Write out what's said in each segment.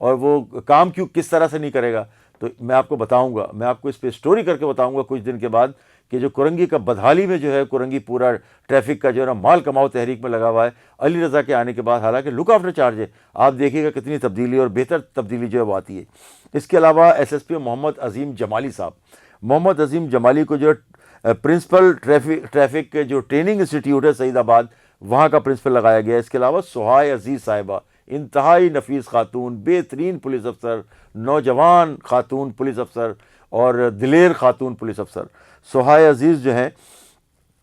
اور وہ کام کس طرح سے نہیں کرے گا؟ تو میں آپ کو بتاؤں گا، میں آپ کو اس پہ اسٹوری کر کے بتاؤں گا کچھ دن کے بعد کہ جو کرنگی کا بدحالی میں جو ہے کرنگی پورا ٹریفک کا جو ہے نا مال کماؤ تحریک میں لگا ہوا ہے علی رضا کے آنے کے بعد، حالانکہ لک آفٹر چارج ہے، آپ دیکھیے گا کتنی تبدیلی اور بہتر تبدیلی جو ہے وہ آتی ہے۔ اس کے علاوہ ایس ایس پی محمد عظیم جمالی صاحب، محمد عظیم جمالی کو جو پرنسپل ٹریفک کے جو ٹریننگ انسٹیٹیوٹ ہے سعید آباد، وہاں کا پرنسپل لگایا گیا ہے۔ اس کے علاوہ سہائے عزیز صاحبہ، انتہائی نفیس خاتون، بہترین پولیس افسر، نوجوان خاتون پولیس افسر اور دلیر خاتون پولیس افسر سہائے عزیز جو ہیں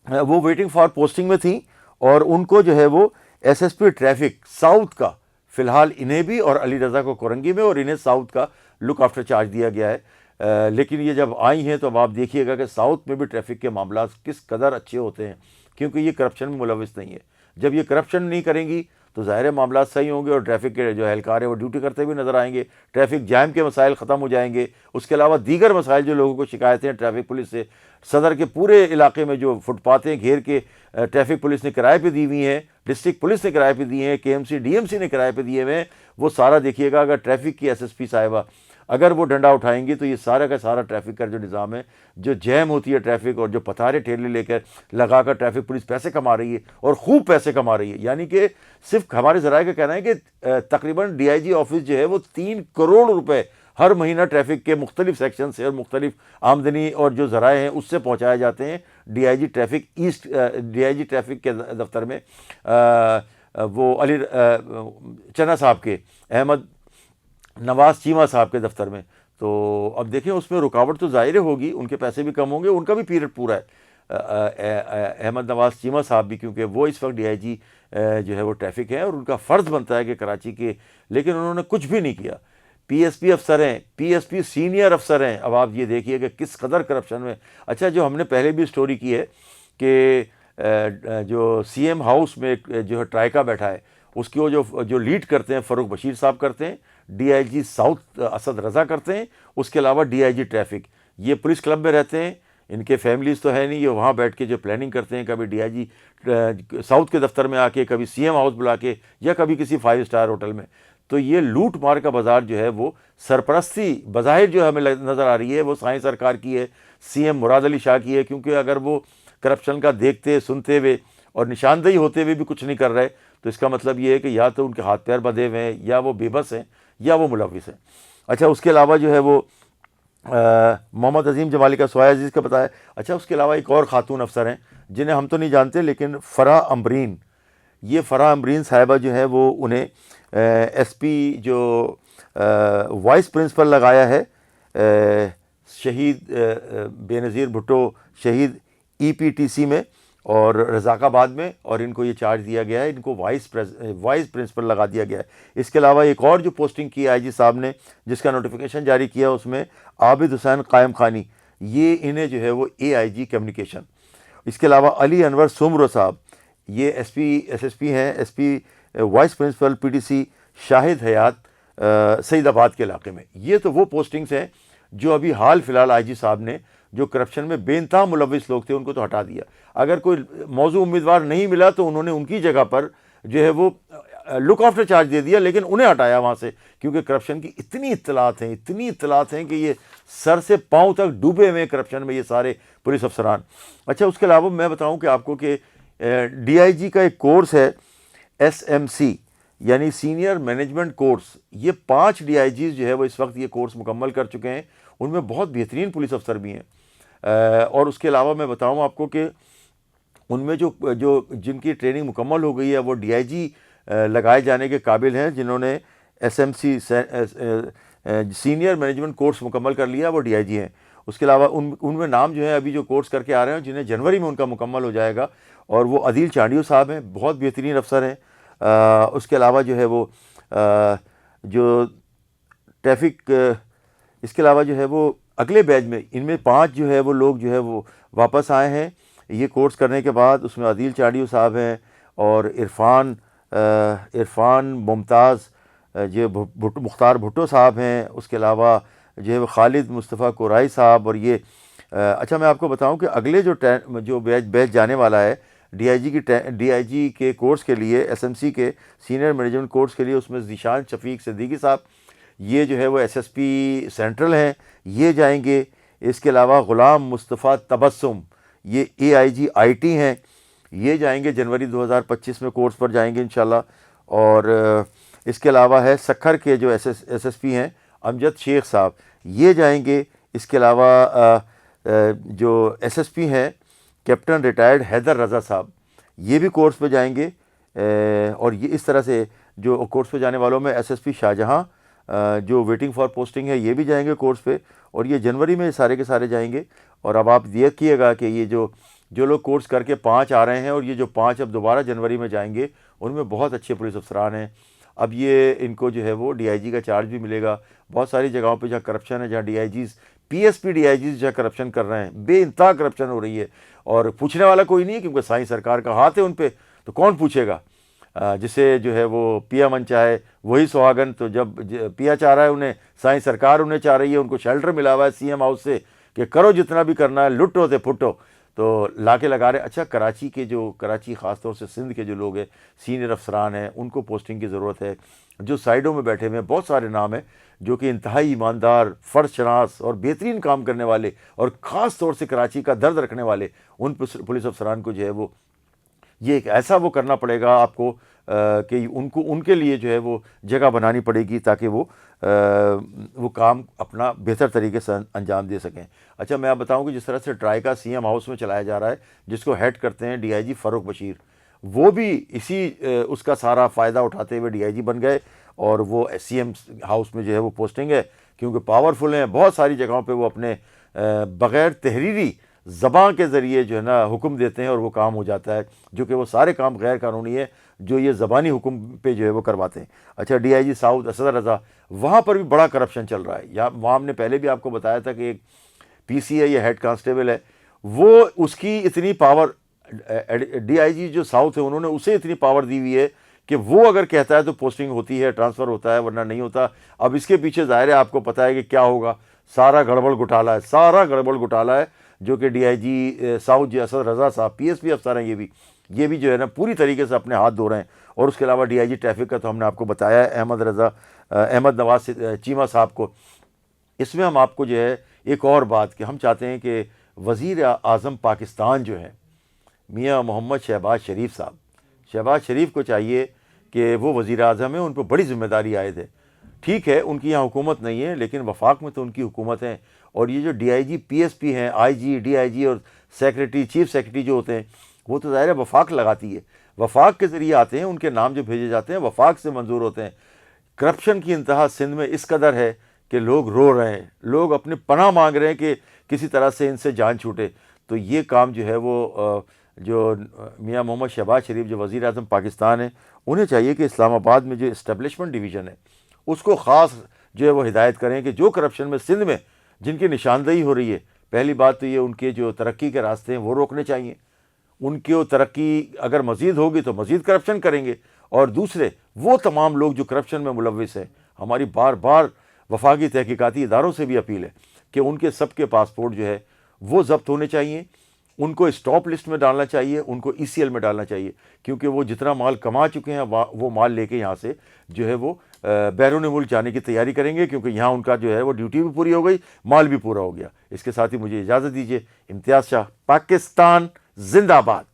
وہ ویٹنگ فار پوسٹنگ میں تھیں، اور ان کو جو ہے وہ S S P traffic south کا فی الحال انہیں بھی اور علی رضا کو کرنگی میں اور انہیں ساؤتھ کا لک آفٹر چارج دیا گیا ہے۔ لیکن یہ جب آئی ہیں تو اب آپ دیکھیے گا کہ ساؤتھ میں بھی ٹریفک کے معاملات کس قدر اچھے ہوتے ہیں، کیونکہ یہ کرپشن میں ملوث نہیں ہے۔ جب یہ کرپشن نہیں کریں گی تو ظاہر معاملات صحیح ہوں گے، اور ٹریفک کے جو اہلکار ہیں وہ ڈیوٹی کرتے ہوئے نظر آئیں گے، ٹریفک جام کے مسائل ختم ہو جائیں گے۔ اس کے علاوہ دیگر مسائل جو لوگوں کو شکایتیں ہیں ٹریفک پولیس سے، صدر کے پورے علاقے میں جو فٹ پاتھیں گھیر کے ٹریفک پولیس نے کرائے پہ دی ہوئی ہیں، ڈسٹرکٹ پولیس نے کرائے پہ دی ہیں، K M C D M C نے کرائے پہ دیے ہوئے ہیں، وہ سارا دیکھیے گا اگر ٹریفک کی ایس ایس پی صاحبہ اگر وہ ڈنڈا اٹھائیں گی تو یہ سارا کا سارا ٹریفک کا جو نظام ہے، جو جیم ہوتی ہے ٹریفک اور جو پتھارے ٹھیلے لے کر لگا کر ٹریفک پولیس پیسے کما رہی ہے اور خوب پیسے کما رہی ہے، یعنی کہ صرف ہمارے ذرائع کا کہنا ہے کہ تقریباً ڈی آئی جی آفس جو ہے وہ 3 کروڑ روپے ہر مہینہ ٹریفک کے مختلف سیکشن سے اور مختلف آمدنی اور جو ذرائع ہیں اس سے پہنچائے جاتے ہیں D I G traffic east, D I G traffic کے دفتر میں، وہ علی چنا صاحب کے، احمد نواز چیمہ صاحب کے دفتر میں۔ تو اب دیکھیں اس میں رکاوٹ تو ظاہر ہوگی، ان کے پیسے بھی کم ہوں گے، ان کا بھی پیریڈ پورا ہے، احمد نواز چیمہ صاحب بھی، کیونکہ وہ اس وقت ڈی آئی جی جو ہے وہ ٹریفک ہے اور ان کا فرض بنتا ہے کہ کراچی کے، لیکن انہوں نے کچھ بھی نہیں کیا۔ پی ایس پی افسر ہیں، پی ایس پی سینئر افسر ہیں، اب آپ یہ دیکھیے کہ کس قدر کرپشن میں۔ اچھا، جو ہم نے پہلے بھی سٹوری کی ہے کہ جو سی ایم ہاؤس میں جو ہے ٹرائکا بیٹھا ہے، اس کی وہ جو لیڈ کرتے ہیں فاروق بشیر صاحب کرتے ہیں، D I G south Asad Raza کرتے ہیں، اس کے علاوہ ڈی آئی جی ٹریفک یہ پولیس کلب میں رہتے ہیں، ان کے فیملیز تو ہے نہیں، یہ وہاں بیٹھ کے جو پلاننگ کرتے ہیں، کبھی ڈی آئی جی ساؤتھ کے دفتر میں آ کے، کبھی سی ایم ہاؤس بلا کے، یا کبھی کسی 5 اسٹار ہوٹل میں۔ تو یہ لوٹ مار کا بازار جو ہے وہ سرپرستی بظاہر جو ہمیں نظر آ رہی ہے وہ سائیں سرکار کی ہے، سی ایم مراد علی شاہ کی ہے، کیونکہ اگر وہ کرپشن کا دیکھتے سنتے ہوئے اور نشاندہی ہوتے ہوئے بھی کچھ نہیں کر رہے تو اس کا مطلب یہ ہے کہ یا تو ان کے ہاتھ پیر بدے ہوئے ہیں، یا وہ بے بس ہیں، یا وہ ملوث ہیں۔ اچھا، اس کے علاوہ جو ہے وہ محمد عظیم جمالی کا سہائے عزیز کا بتایا۔ اچھا، اس کے علاوہ ایک اور خاتون افسر ہیں جنہیں ہم تو نہیں جانتے، لیکن فرح امبرین، یہ فرح امبرین صاحبہ جو ہے وہ انہیں ایس پی جو وائس پرنسپل لگایا ہے شہید بے نظیر بھٹو شہید ای پی ٹی سی میں اور رزاق آباد میں، اور ان کو یہ چارج دیا گیا ہے، ان کو وائس پرنسپل لگا دیا گیا ہے۔ اس کے علاوہ ایک اور جو پوسٹنگ کی آئی جی صاحب نے جس کا نوٹیفیکیشن جاری کیا اس میں عابد حسین قائم خانی، یہ انہیں جو ہے وہ اے آئی جی کمیونیکیشن۔ اس کے علاوہ علی انور سومرو صاحب، یہ ایس ایس پی ہیں، S P vice principal P T C Shahid Hayat سعید آباد کے علاقے میں۔ یہ تو وہ پوسٹنگز ہیں جو ابھی حال فی الحال آئی جی صاحب نے جو کرپشن میں بے انتہا ملوث لوگ تھے ان کو تو ہٹا دیا۔ اگر کوئی موضوع امیدوار نہیں ملا تو انہوں نے ان کی جگہ پر جو ہے وہ لک آفٹر چارج دے دیا، لیکن انہیں ہٹایا وہاں سے، کیونکہ کرپشن کی اتنی اطلاعات ہیں کہ یہ سر سے پاؤں تک ڈوبے ہوئے کرپشن میں یہ سارے پولیس افسران۔ اچھا، اس کے علاوہ میں بتاؤں کہ آپ کو کہ ڈی آئی جی کا ایک کورس ہے ایس ایم سی، یعنی سینئر مینجمنٹ کورس، یہ 5 ڈی آئی جیز جو ہے وہ اس وقت یہ کورس مکمل کر چکے ہیں، ان میں بہت بہترین پولیس افسر بھی ہیں۔ اور اس کے علاوہ میں بتاؤں آپ کو کہ ان میں جو جن کی ٹریننگ مکمل ہو گئی ہے وہ ڈی آئی جی لگائے جانے کے قابل ہیں، جنہوں نے S M C senior management course مکمل کر لیا وہ ڈی آئی جی ہیں۔ اس کے علاوہ ان میں نام جو ہے ابھی جو کورس کر کے آ رہے ہیں جنہیں جنوری میں ان کا مکمل ہو جائے گا، اور وہ عدیل چانڈیو صاحب ہیں، بہت بہترین افسر ہیں۔ اس کے علاوہ جو ہے وہ جو ٹریفک، اس کے علاوہ جو ہے وہ اگلے بیچ میں ان میں 5 جو ہے وہ لوگ جو ہے وہ واپس آئے ہیں یہ کورس کرنے کے بعد۔ اس میں عدیل چانڈیو صاحب ہیں اور عرفان ممتاز، جو مختار بھٹو صاحب ہیں، اس کے علاوہ جو ہے وہ خالد مصطفیٰ کورائی صاحب، اور یہ اچھا میں آپ کو بتاؤں کہ اگلے جو بیچ جانے والا ہے ڈی آئی جی کے کورس کے لیے، ایس ایم سی کے سینئر مینجمنٹ کورس کے لیے، اس میں ذیشان شفیق صدیقی صاحب، یہ جو ہے وہ ایس ایس پی سینٹرل ہیں، یہ جائیں گے۔ اس کے علاوہ غلام مصطفیٰ تبسم، یہ اے آئی جی آئی ٹی ہیں، یہ جائیں گے جنوری 2025 میں کورس پر جائیں گے انشاءاللہ۔ اور اس کے علاوہ ہے سکھر کے جو ایس ایس پی ہیں امجد شیخ صاحب، یہ جائیں گے۔ اس کے علاوہ جو ایس ایس پی ہیں کیپٹن ریٹائرڈ حیدر رضا صاحب، یہ بھی کورس پہ جائیں گے۔ اور یہ اس طرح سے جو کورس پہ جانے والوں میں ایس ایس پی شاہجہاں جو ویٹنگ فار پوسٹنگ ہے، یہ بھی جائیں گے کورس پہ، اور یہ جنوری میں سارے کے سارے جائیں گے۔ اور اب آپ دیکھیے گا کہ یہ جو لوگ کورس کر کے 5 آ رہے ہیں، اور یہ جو 5 اب دوبارہ جنوری میں جائیں گے، ان میں بہت اچھے پولیس افسران ہیں۔ اب یہ ان کو جو ہے وہ ڈی آئی جی کا چارج بھی ملے گا۔ بہت ساری جگہوں پہ جہاں کرپشن ہے، جہاں D I Gs P S P D I Gs جہاں کرپشن کر رہے ہیں، بے انتہا کرپشن ہو رہی ہے، اور پوچھنے والا کوئی نہیں ہے، کیونکہ سائیں سرکار کا ہاتھ ہے ان پہ، تو کون پوچھے گا؟ جسے جو ہے وہ پیا من چاہے وہی سہاگن۔ تو جب پیا چاہ رہا ہے انہیں، سائیں سرکار انہیں چاہ رہی ہے، ان کو شیلٹر ملا ہوا ہے سی ایم ہاؤس سے کہ کرو جتنا بھی کرنا ہے، لٹو تے پھٹو، تو لا کے لگا رہے۔ اچھا، کراچی خاص طور سے سندھ کے جو لوگ ہیں، سینئر افسران ہیں، ان کو پوسٹنگ کی ضرورت ہے۔ جو سائیڈوں میں بیٹھے ہوئے ہیں، بہت سارے نام ہیں جو کہ انتہائی ایماندار، فرض شناس اور بہترین کام کرنے والے، اور خاص طور سے کراچی کا درد رکھنے والے ان پولیس افسران کو جو ہے وہ یہ ایک ایسا وہ کرنا پڑے گا آپ کو کہ ان کے لیے جو ہے وہ جگہ بنانی پڑے گی، تاکہ وہ کام اپنا بہتر طریقے سے انجام دے سکیں۔ اچھا، میں آپ بتاؤں کہ جس طرح سے ٹرائی کا سی ایم ہاؤس میں چلایا جا رہا ہے، جس کو ہیڈ کرتے ہیں ڈی آئی جی فاروق بشیر، وہ بھی اس کا سارا فائدہ اٹھاتے ہوئے ڈی آئی جی بن گئے، اور وہ سی ایم ہاؤس میں جو ہے وہ پوسٹنگ ہے، کیونکہ پاورفل ہیں۔ بہت ساری جگہوں پہ وہ اپنے بغیر تحریری زبان کے ذریعے جو ہے نا حکم دیتے ہیں، اور وہ کام ہو جاتا ہے، جو کہ وہ سارے کام غیر قانونی ہے جو یہ زبانی حکم پہ جو ہے وہ کرواتے ہیں۔ اچھا، D I G south Asad Raza, وہاں پر بھی بڑا کرپشن چل رہا ہے۔ وہاں ہم نے پہلے بھی آپ کو بتایا تھا کہ ایک پی سی ہے، یہ ہیڈ کانسٹیبل ہے، وہ اس کی اتنی پاور، ڈی آئی جی جو ساؤتھ ہے انہوں نے اسے اتنی پاور دی ہوئی ہے کہ وہ اگر کہتا ہے تو پوسٹنگ ہوتی ہے، ٹرانسفر ہوتا ہے، ورنہ نہیں ہوتا۔ اب اس کے پیچھے ظاہر ہے آپ کو پتہ ہے کہ کیا ہوگا، سارا گڑبڑ گھوٹالہ ہے، جو کہ ڈی آئی جی ساؤتھ جی اسد رضا صاحب پی ایس پی افسر ہیں، یہ بھی جو ہے نا پوری طریقے سے اپنے ہاتھ دھو رہے ہیں۔ اور اس کے علاوہ ڈی آئی جی ٹریفک کا تو ہم نے آپ کو بتایا ہے، احمد نواز چیمہ صاحب کو۔ اس میں ہم آپ کو جو ہے ایک اور بات کہ ہم چاہتے ہیں کہ وزیر اعظم پاکستان جو ہے میاں محمد شہباز شریف کو چاہیے کہ وہ وزیر اعظم ہیں، ان پہ بڑی ذمہ داری عائد ہے۔ ٹھیک ہے، ان کی یہاں حکومت نہیں ہے، لیکن وفاق میں تو ان کی حکومت ہے، اور یہ جو D I G P S P ہیں، آئی جی، ڈی آئی جی اور سیکریٹری، چیف سیکریٹری جو ہوتے ہیں، وہ تو ظاہر ہے وفاق لگاتی ہے، وفاق کے ذریعے آتے ہیں، ان کے نام جو بھیجے جاتے ہیں وفاق سے منظور ہوتے ہیں۔ کرپشن کی انتہا سندھ میں اس قدر ہے کہ لوگ رو رہے ہیں، لوگ اپنے پناہ مانگ رہے ہیں کہ کسی طرح سے ان سے جان چھوٹے۔ تو یہ کام جو ہے وہ جو میاں محمد شہباز شریف جو وزیر اعظم پاکستان ہیں، انہیں چاہیے کہ اسلام آباد میں جو اسٹیبلشمنٹ ڈویژن ہے اس کو خاص جو ہے وہ ہدایت کریں کہ جو کرپشن میں سندھ میں جن کی نشاندہی ہو رہی ہے، پہلی بات تو یہ ان کے جو ترقی کے راستے ہیں وہ روکنے چاہیے۔ ان کی ترقی اگر مزید ہوگی تو مزید کرپشن کریں گے، اور دوسرے وہ تمام لوگ جو کرپشن میں ملوث ہیں، ہماری بار بار وفاقی تحقیقاتی اداروں سے بھی اپیل ہے کہ ان کے سب کے پاسپورٹ جو ہے وہ ضبط ہونے چاہیے، ان کو اسٹاپ لسٹ میں ڈالنا چاہیے، ان کو ای سی ایل میں ڈالنا چاہیے، کیونکہ وہ جتنا مال کما چکے ہیں وہ مال لے کے یہاں سے جو ہے وہ بیرون ملک جانے کی تیاری کریں گے، کیونکہ یہاں ان کا جو ہے وہ ڈیوٹی بھی پوری ہو گئی، مال بھی پورا ہو گیا۔ اس کے ساتھ ہی مجھے اجازت دیجیے۔ امتیاز شاہ، پاکستان زندہ باد۔